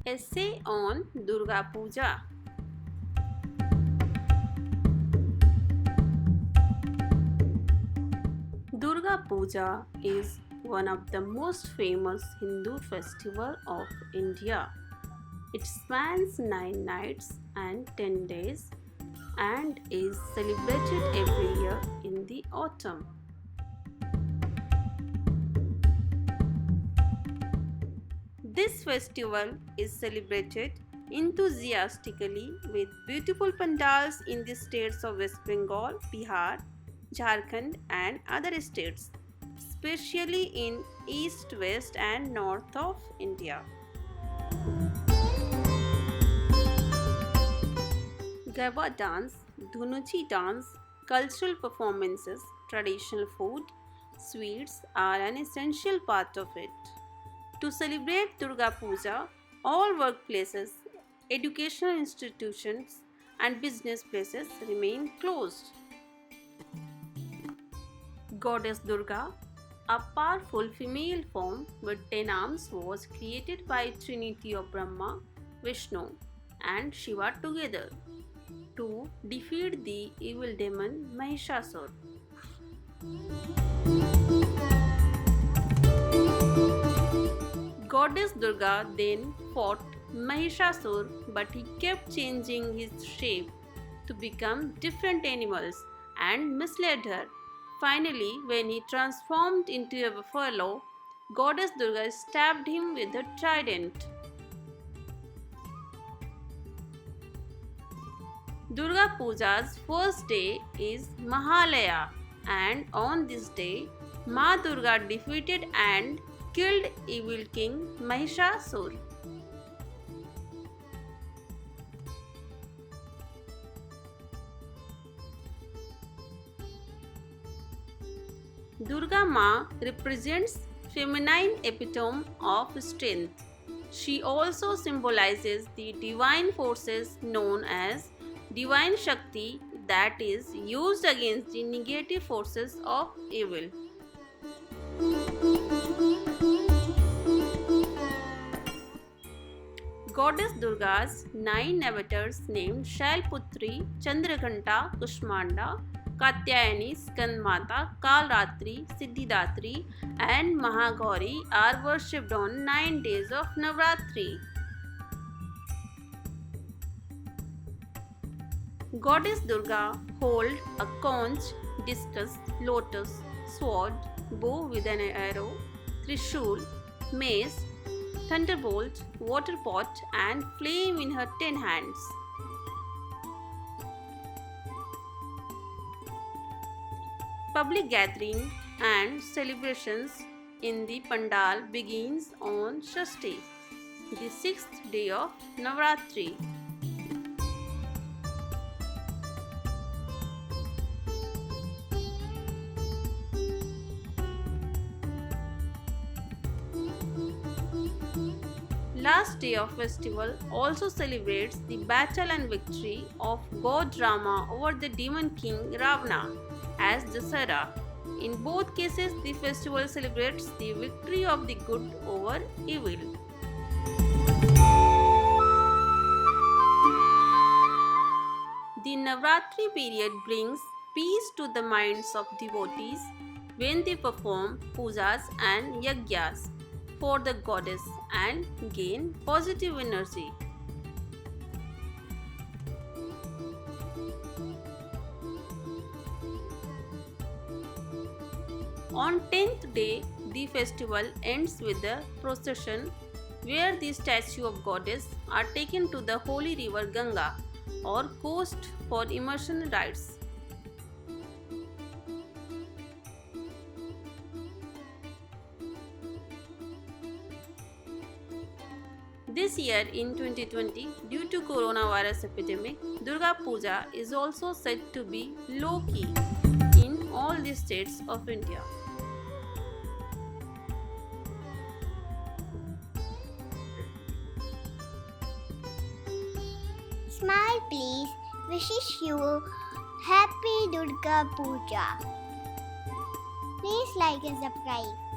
Essay on Durga Puja. Durga Puja is one of the most famous Hindu festival of India. It spans 9 nights and 10 days and is celebrated every year in the autumn. This festival is celebrated enthusiastically with beautiful pandals in the states of West Bengal, Bihar, Jharkhand, and other states, especially in east, west, and north of India. Garba dance, Dhunuchi dance, cultural performances, traditional food, sweets are an essential part of it. To celebrate Durga Puja, all workplaces, educational institutions, and business places remain closed. Goddess Durga, a powerful female form with 10 arms, was created by Trinity of Brahma, Vishnu, and Shiva together to defeat the evil demon Mahishasur. Goddess Durga then fought Mahishasur, but he kept changing his shape to become different animals and misled her. Finally, when he transformed into a buffalo, Goddess Durga stabbed him with a trident. Durga Puja's first day is Mahalaya, and on this day, Ma Durga defeated and killed evil king Mahishasur. Durga Ma represents feminine epitome of strength. She also symbolizes the divine forces known as Divine Shakti that is used against the negative forces of evil. Goddess Durga's 9 avatars named Shailputri, Chandraghanta, Kushmanda, Katyayani, Skandmata, Kalratri, Siddhidatri, and Mahagauri are worshipped on 9 days of Navratri. Goddess Durga holds a conch, discus, lotus, sword, bow with an arrow, trishul, mace, thunderbolt, water pot, and flame in her 10 hands. Public gathering and celebrations in the pandal begins on Shashti, the 6th day of Navratri. Last day of festival also celebrates the battle and victory of god Rama over the demon king Ravana as Dasara. In both cases, the festival celebrates the victory of the good over evil. The Navratri period brings peace to the minds of devotees when they perform pujas and yagyas for the goddess and gain positive energy. On 10th day, the festival ends with a procession where the statue of goddess are taken to the holy river Ganga or coast for immersion rites. This year in 2020, due to coronavirus epidemic, Durga Puja is also said to be low-key in all the states of India. Smile please. Wishes you Happy Durga Puja. Please like and subscribe.